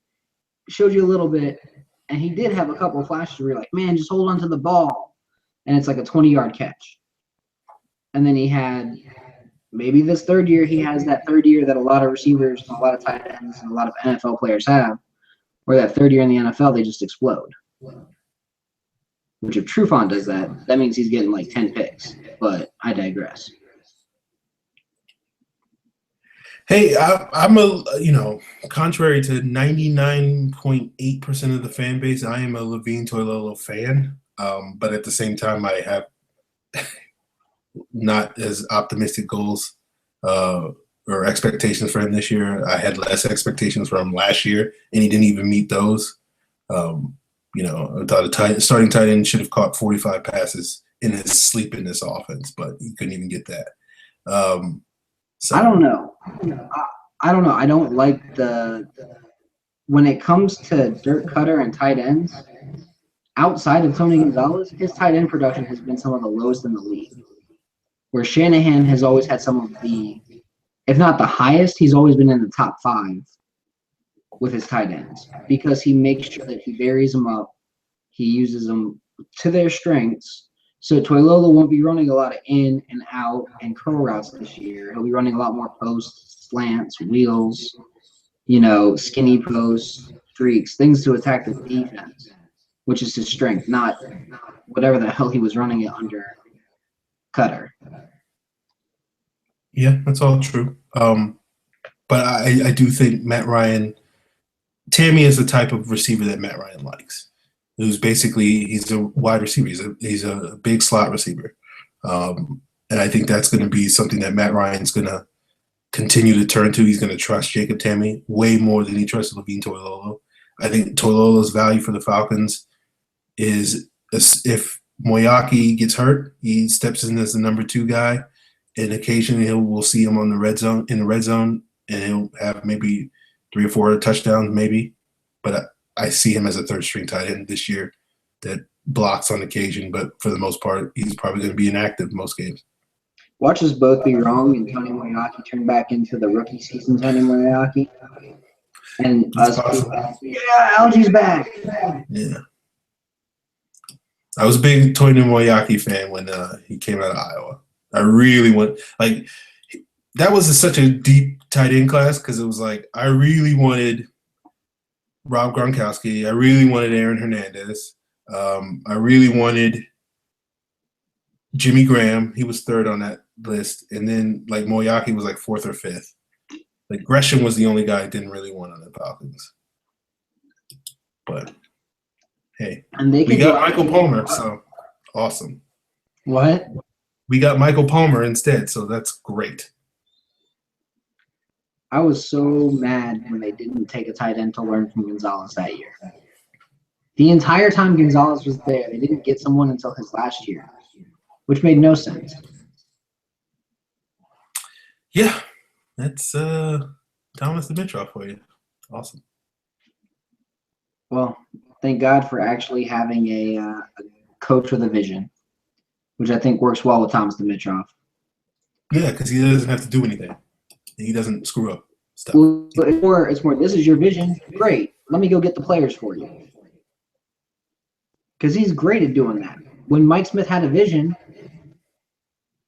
showed you a little bit, and he did have a couple of flashes where you're like, man, just hold on to the ball. And it's like a 20-yard catch. And then he had maybe this third year, he has that third year that a lot of receivers and a lot of tight ends and a lot of NFL players have, where that third year in the NFL, they just explode. Which if Trufant does that, that means he's getting like 10 picks. But I digress. Hey, I'm contrary to 99.8% of the fan base, I am a Levine Toilolo fan. But at the same time, I have not as optimistic goals or expectations for him this year. I had less expectations for him last year, and he didn't even meet those. I thought a starting tight end should have caught 45 passes in his sleep in this offense, but he couldn't even get that. I don't know. I don't know. I don't like when it comes to Dirk Cutter and tight ends, outside of Tony Gonzalez, his tight end production has been some of the lowest in the league. Where Shanahan has always had some of the, if not the highest, he's always been in the top 5 with his tight ends because he makes sure that he varies them up. He uses them to their strengths. So Toilolo won't be running a lot of in and out and curl routes this year. He'll be running a lot more posts, slants, wheels, skinny posts, streaks, things to attack the defense, which is his strength, not whatever the hell he was running it under Cutter. Yeah, that's all true. But I do think Matt Ryan, Tammy is the type of receiver that Matt Ryan likes. He's a wide receiver. He's a big slot receiver. And I think that's going to be something that Matt Ryan's going to continue to turn to. He's going to trust Jacob Tammy way more than he trusts Levine Toilolo. I think Toilolo's value for the Falcons is if Moyaki gets hurt, he steps in as the number 2 guy, and occasionally we'll see him in the red zone, and he'll have maybe 3 or 4 touchdowns, maybe. But I see him as a third-string tight end this year that blocks on occasion, but for the most part, he's probably going to be inactive most games. Watch us both be wrong and Tony Moyaki turn back into the rookie season Tony Moyaki. And Algae's back. Yeah. I was a big Tony Moyaki fan when he came out of Iowa. I really that was such a deep tight end class because it was I really wanted Rob Gronkowski. I really wanted Aaron Hernandez. I really wanted Jimmy Graham. He was 3rd on that list. And then Moyaki was 4th or 5th. Gresham was the only guy I didn't really want on the Falcons. But hey, we got Michael Palmer, so awesome. What? We got Michael Palmer instead, so that's great. I was so mad when they didn't take a tight end to learn from Gonzalez that year. The entire time Gonzalez was there, they didn't get someone until his last year, which made no sense. Yeah, that's Thomas Dimitroff for you. Awesome. Well, thank God for actually having a coach with a vision, which I think works well with Thomas Dimitroff. Yeah, because he doesn't have to do anything. He doesn't screw up stuff. Well, it's more, this is your vision. Great. Let me go get the players for you. Because he's great at doing that. When Mike Smith had a vision,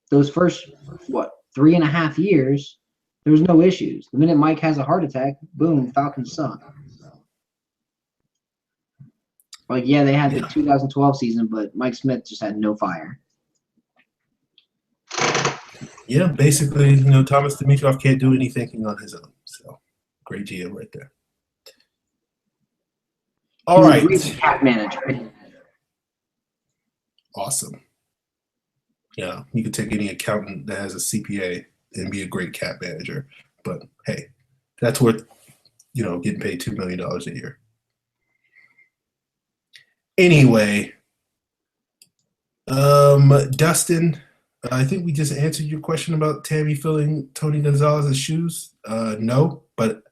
those first, 3.5 years, there was no issues. The minute Mike has a heart attack, boom, Falcons suck. They had the 2012 season, but Mike Smith just had no fire. Yeah, basically, Thomas Dimitroff can't do anything on his own. So, great GM right there. All right. He's a great cap manager. Awesome. Yeah, you could take any accountant that has a CPA and be a great cap manager. But, hey, that's worth, getting paid $2 million a year. Anyway, Dustin, I think we just answered your question about Tammy filling Tony Gonzalez's shoes. No, but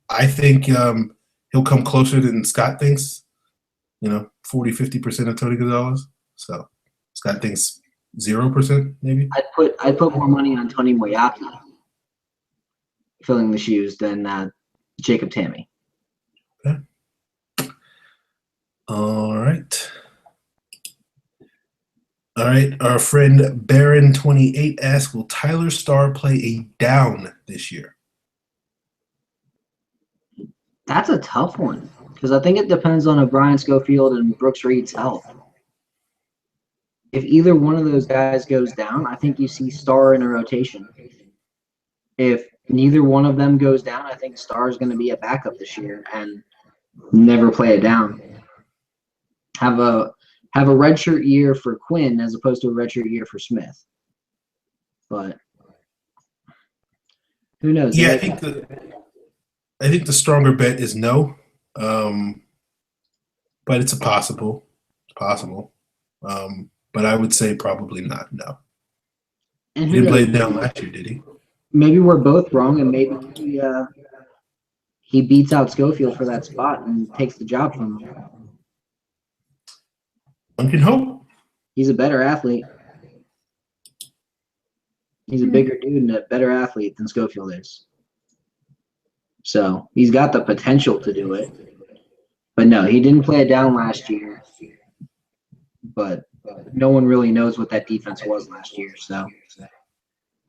I think he'll come closer than Scott thinks. 40-50% of Tony Gonzalez. So Scott thinks 0%, maybe. I'd put more money on Tony Moyaki filling the shoes than Jacob Tammy. Okay. All right. Our friend Baron28 asks, will Tyler Starr play a down this year? That's a tough one because I think it depends on Brian Schofield and Brooks Reed's health. If either one of those guys goes down, I think you see Starr in a rotation. If neither one of them goes down, I think Starr is going to be a backup this year and never play it down. Have a redshirt year for Quinn as opposed to a redshirt year for Smith. But Who knows? Yeah, I think the stronger bet is no, um, but it's possible. It's possible. But I would say probably not. No, And he who didn't play knows? it down last year, did he? Maybe we're both wrong, and maybe he beats out Schofield for that spot and takes the job from him. One can hope. He's a better athlete. He's a bigger dude and a better athlete than Schofield is. So he's got the potential to do it. But no, he didn't play it down last year. But no one really knows what that defense was last year. So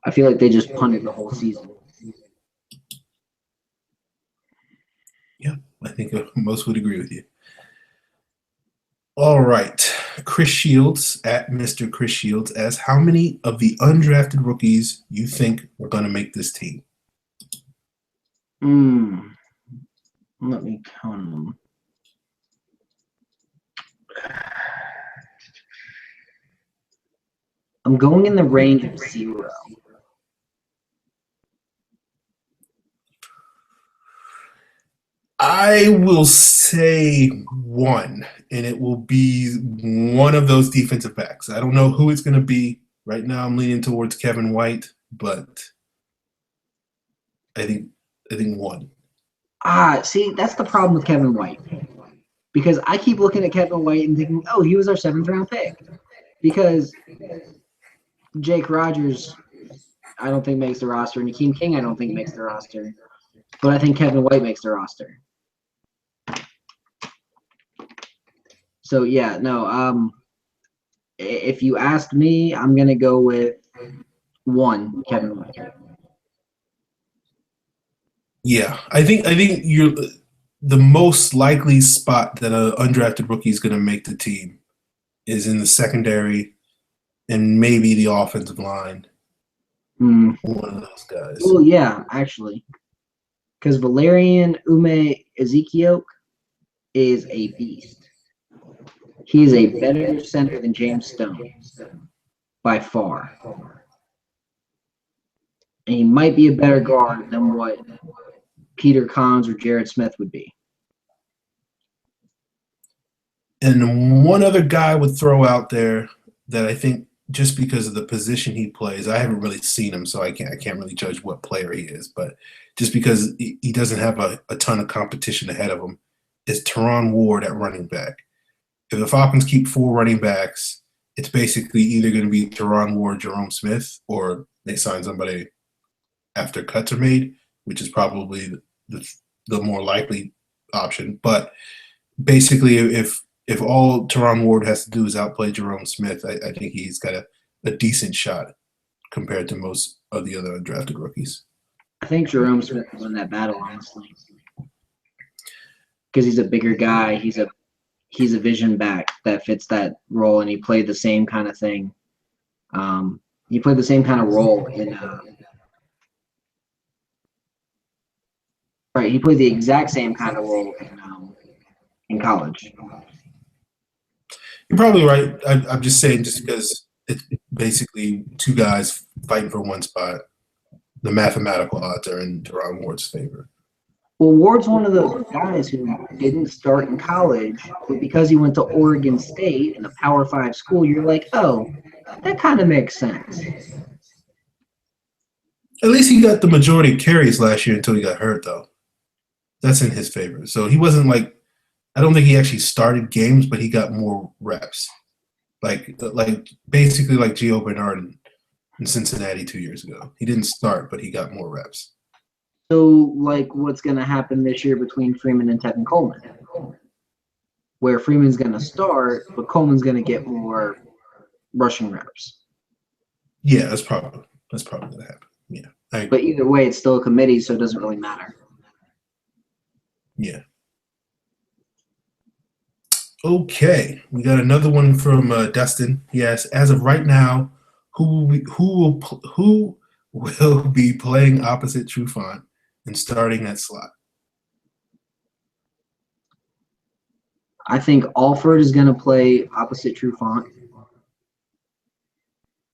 I feel like they just punted the whole season. Yeah, I think most would agree with you. All right. Chris Shields at Mr. Chris Shields asks, how many of the undrafted rookies you think are going to make this team? Let me count them. I'm going in the range of 0. I will say 1, and it will be one of those defensive backs. I don't know who it's going to be. Right now, I'm leaning towards Kevin White, but I think 1. See, that's the problem with Kevin White. Because I keep looking at Kevin White and thinking, oh, he was our 7th round pick. Because Jake Rogers, I don't think makes the roster. And Akeem King, I don't think makes the roster. But I think Kevin White makes the roster. So, yeah, no. If you asked me, I'm going to go with 1, Kevin White. Yeah, I think you're the most likely spot that an undrafted rookie is going to make the team is in the secondary and maybe the offensive line. One of those guys. Well, yeah, actually. Because Valerian Ume Ezekiel is a beast. He is a better center than James Stone by far. And he might be a better guard than what Peter Collins or Jared Smith would be. And one other guy would throw out there that I think just because of the position he plays, I haven't really seen him, so I can't really judge what player he is, but just because he doesn't have a ton of competition ahead of him, is Teron Ward at running back. If the Falcons keep 4 running backs, it's basically either going to be Teron Ward, Jerome Smith, or they sign somebody after cuts are made, which is probably the more likely option. But basically, if all Teron Ward has to do is outplay Jerome Smith, I think he's got a decent shot compared to most of the other undrafted rookies. I think Jerome Smith will win that battle, honestly. Because he's a bigger guy. He's a vision back that fits that role, and he played the same kind of thing. He played the same kind of role he played the exact same kind of role in college. You're probably right. I'm just saying, just because it's basically 2 guys fighting for one spot, the mathematical odds are in Teron Ward's favor. Well, Ward's one of those guys who didn't start in college, but because he went to Oregon State in a Power 5 school, you're like, oh, that kind of makes sense. At least he got the majority of carries last year until he got hurt, though. That's in his favor. So he wasn't like – I don't think he actually started games, but he got more reps. Like basically like Gio Bernard in Cincinnati 2 years ago. He didn't start, but he got more reps. So, like, what's going to happen this year between Freeman and Tevin Coleman? Where Freeman's going to start, but Coleman's going to get more rushing reps. Yeah, that's probably going to happen. Yeah. But either way, it's still a committee, so it doesn't really matter. Yeah. Okay, we got another one from Dustin. He asks, as of right now, who will be playing opposite Trufant and starting at slot? I think Alford is going to play opposite Trufant.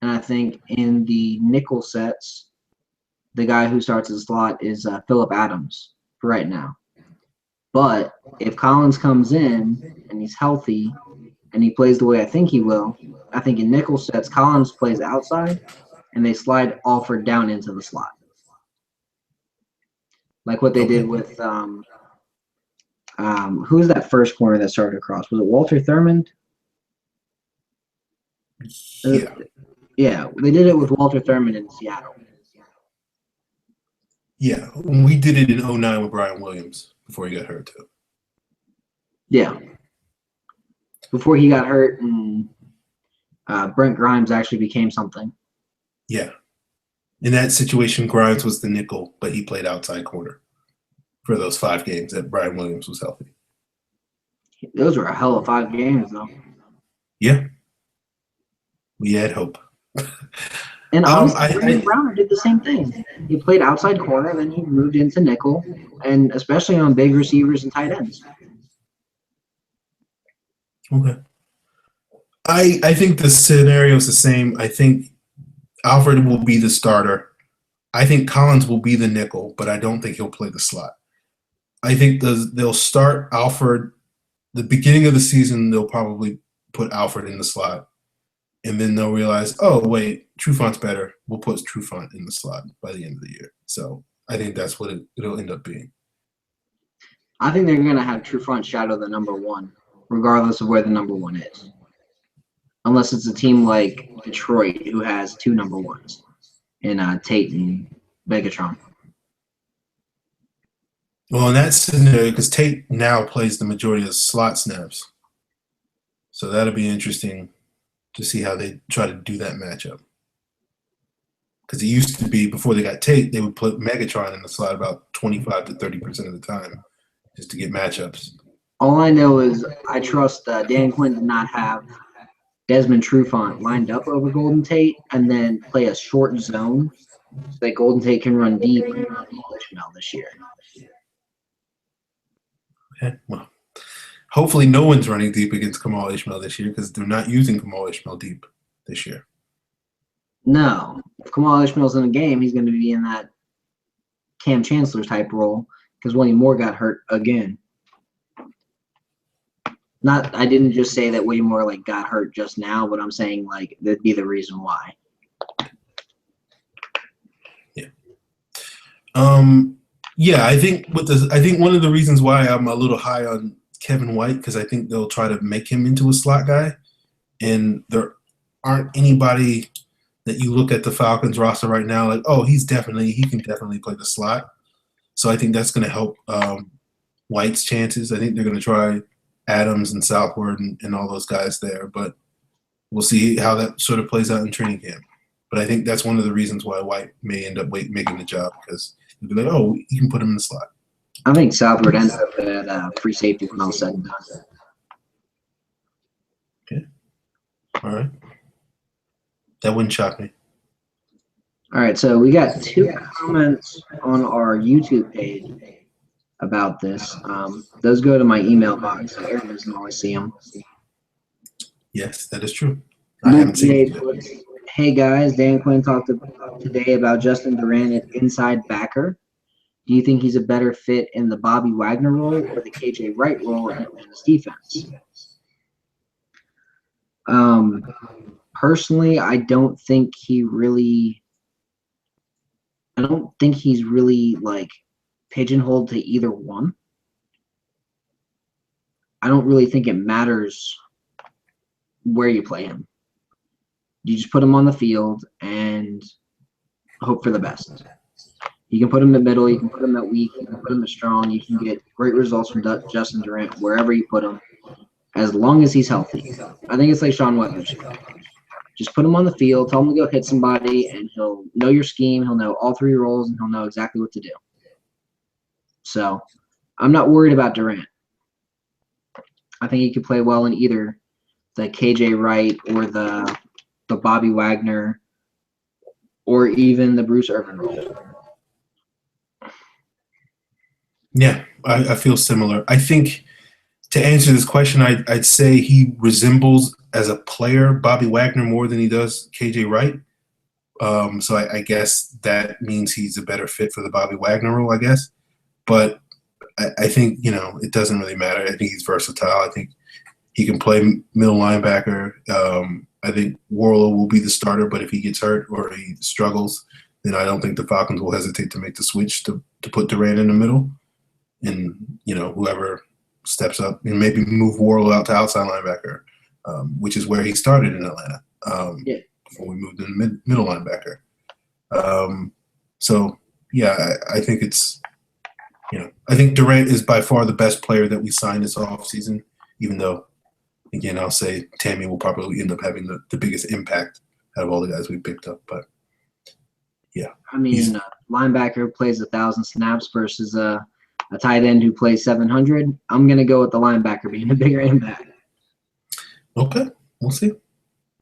And I think in the nickel sets, the guy who starts the slot is Phillip Adams for right now. But if Collins comes in and he's healthy and he plays the way I think he will, I think in nickel sets, Collins plays outside and they slide Alford down into the slot. Like what they did with who was that first corner that started across? Was it Walter Thurmond? Yeah. Yeah, they did it with Walter Thurmond in Seattle. Yeah, we did it in 2009 with Brian Williams before he got hurt too. Yeah. Before he got hurt and Brent Grimes actually became something. Yeah. In that situation, Grimes was the nickel, but he played outside corner for those 5 games that Brian Williams was healthy. Those were a hell of 5 games, though. Yeah. We had hope. And honestly, Brandon Browner did the same thing. He played outside corner, then he moved into nickel, and especially on big receivers and tight ends. Okay. I think the scenario is the same. I think Alfred will be the starter. I think Collins will be the nickel, but I don't think he'll play the slot. I think they'll start Alfred. The beginning of the season, they'll probably put Alfred in the slot. And then they'll realize, oh, wait, Trufant's better. We'll put Trufant in the slot by the end of the year. So I think that's what it'll end up being. I think they're going to have Trufant shadow the number 1, regardless of where the number 1 is. Unless it's a team like Detroit who has 2 number 1s in Tate and Megatron. Well, in that scenario, because Tate now plays the majority of slot snaps. So that'll be interesting to see how they try to do that matchup. Because it used to be, before they got Tate, they would put Megatron in the slot about 25 to 30% of the time just to get matchups. All I know is I trust Dan Quinn to not have Desmond Trufant lined up over Golden Tate and then play a short zone so that Golden Tate can run deep and Ishmael this year. Okay, well, hopefully no one's running deep against Kamal Ishmael this year because they're not using Kamal Ishmael deep this year. No. If Kamal Ishmael's in a game, he's going to be in that Cam Chancellor type role because William Moore got hurt again. I didn't just say that William Moore got hurt just now, but I'm saying that'd be the reason why. Yeah. Yeah, I think one of the reasons why I'm a little high on Kevin White because I think they'll try to make him into a slot guy, and there aren't anybody that you look at the Falcons roster right now like, oh, he can definitely play the slot. So I think that's going to help White's chances. I think they're going to try Adams and Southward and all those guys there, but we'll see how that sort of plays out in training camp. But I think that's one of the reasons why White may end up making the job because you'll be like, oh, you can put him in the slot. I think Southward ends up at free safety when all said and done. Okay. All right. That wouldn't shock me. All right, so we got 2 comments on our YouTube page about this. Those go to my email box, so Aaron doesn't always see them. Yes, that is true. I haven't seen it. Hey guys, Dan Quinn talked today about Justin Durant at inside backer. Do you think he's a better fit in the Bobby Wagner role or the KJ Wright role in this defense? Personally, I don't think he's really pigeonholed to either one. I don't really think it matters where you play him. You just put him on the field and hope for the best. You can put him in the middle, you can put him at weak, you can put him at strong, you can get great results from Justin Durant wherever you put him, as long as he's healthy. I think it's like Sean Weathers. Just put him on the field, tell him to go hit somebody, and he'll know your scheme, he'll know all 3 roles, and he'll know exactly what to do. So I'm not worried about Durant. I think he could play well in either the KJ Wright or the Bobby Wagner or even the Bruce Irvin role. Yeah, I feel similar. I think to answer this question, I'd say he resembles as a player Bobby Wagner more than he does KJ Wright. So I guess that means he's a better fit for the Bobby Wagner role, I guess. But I think, it doesn't really matter. I think he's versatile. I think he can play middle linebacker. I think Warlow will be the starter, but if he gets hurt or he struggles, then I don't think the Falcons will hesitate to make the switch to put Durant in the middle. And, whoever steps up and maybe move Warlow out to outside linebacker, which is where he started in Atlanta before we moved to the middle linebacker. I think it's, I think Durant is by far the best player that we signed this offseason, even though, again, I'll say Tammy will probably end up having the biggest impact out of all the guys we picked up. But, yeah. I mean, a linebacker who plays 1,000 snaps versus a tight end who plays 700. I'm going to go with the linebacker being a bigger impact. Okay, we'll see.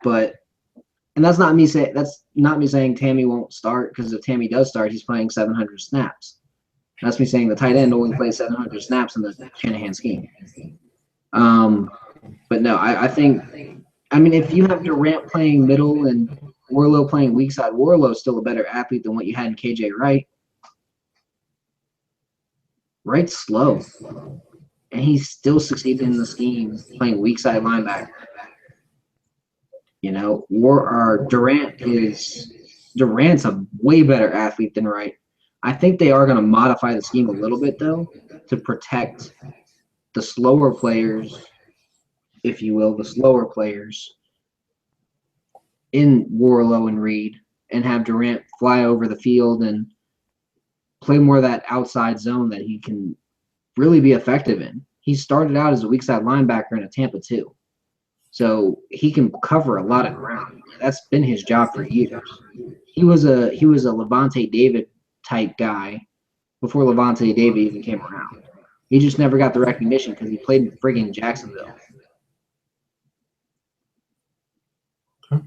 And that's not me saying Tammy won't start, because if Tammy does start, he's playing 700 snaps. That's me saying the tight end only plays 700 snaps in the Shanahan scheme. But no, I think, if you have Durant playing middle and Warlow playing weak side, Warlow's still a better athlete than what you had in KJ Wright. Wright's slow, and he's still succeeding in the scheme playing weak side linebacker. Durant's a way better athlete than Wright. I think they are going to modify the scheme a little bit, though, to protect the slower players, if you will, in Warlow and Reed, and have Durant fly over the field and play more of that outside zone that he can really be effective in. He started out as a weak side linebacker in a Tampa too, so he can cover a lot of ground. That's been his job for years. He was a Levante David type guy before Levante David even came around. He just never got the recognition because he played in friggin' Jacksonville. Okay.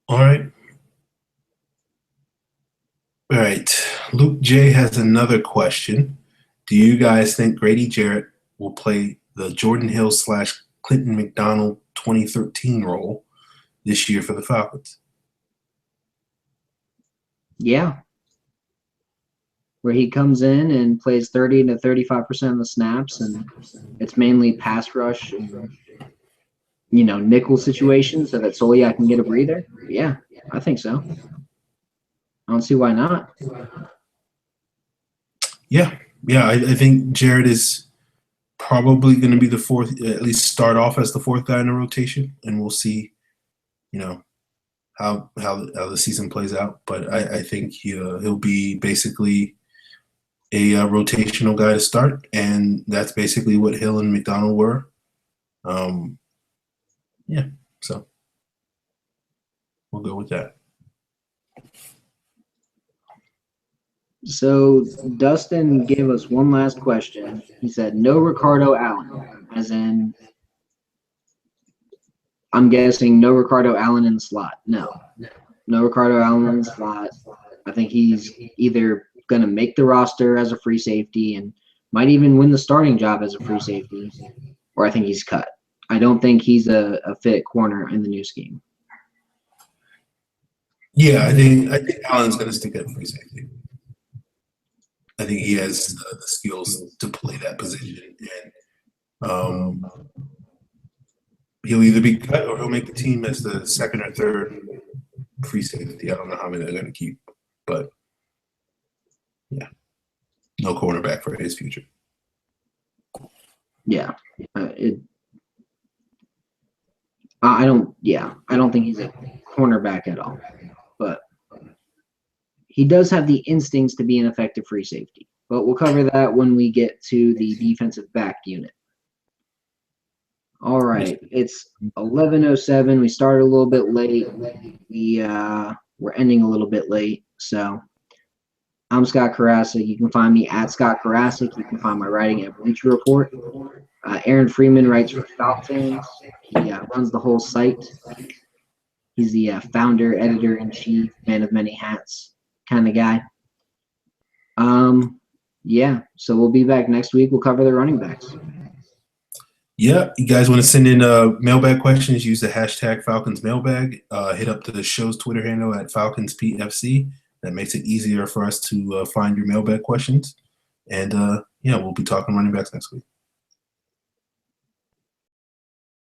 All right. Luke J has another question. Do you guys think Grady Jarrett will play the Jordan Hill / Clinton McDonald 2013 role this year for the Falcons? Yeah. Where he comes in and plays 30 to 35% of the snaps, and it's mainly pass rush and, nickel situations so that Soliak can get a breather. Yeah, I think so. I don't see why not. Yeah, I think Jarrett is probably going to be the fourth, at least start off as the fourth guy in the rotation, and we'll see, how the season plays out. But I think he'll be basically a rotational guy to start, and that's basically what Hill and McDonald were. So we'll go with that. So Dustin gave us one last question. He said, no Ricardo Allen, as in, I'm guessing no Ricardo Allen in the slot. No Ricardo Allen in the slot. I think he's either going to make the roster as a free safety and might even win the starting job as a free safety, or I think he's cut. I don't think he's a fit corner in the new scheme. Yeah, I think Allen's going to stick at free safety. I think he has the skills to play that position, and he'll either be cut or he'll make the team as the second or third free safety. I don't know how many they're going to keep, but yeah, no cornerback for his future. Yeah, I don't think he's a cornerback at all, but he does have the instincts to be an effective free safety. But we'll cover that when we get to the defensive back unit. All right, it's 11:07. We started a little bit late. We're ending a little bit late. So I'm Scott Karasik. You can find me at Scott Karasik. You can find my writing at Bleacher Report. Aaron Freeman writes for Falcons. He runs the whole site. He's the founder, editor-in-chief, man of many hats kind of guy. So we'll be back next week. We'll cover the running backs. Yeah, you guys want to send in mailbag questions, use the hashtag Falcons mailbag. Hit up the show's Twitter handle at FalconsPFC. That makes it easier for us to find your mailbag questions. And yeah, we'll be talking running backs next week.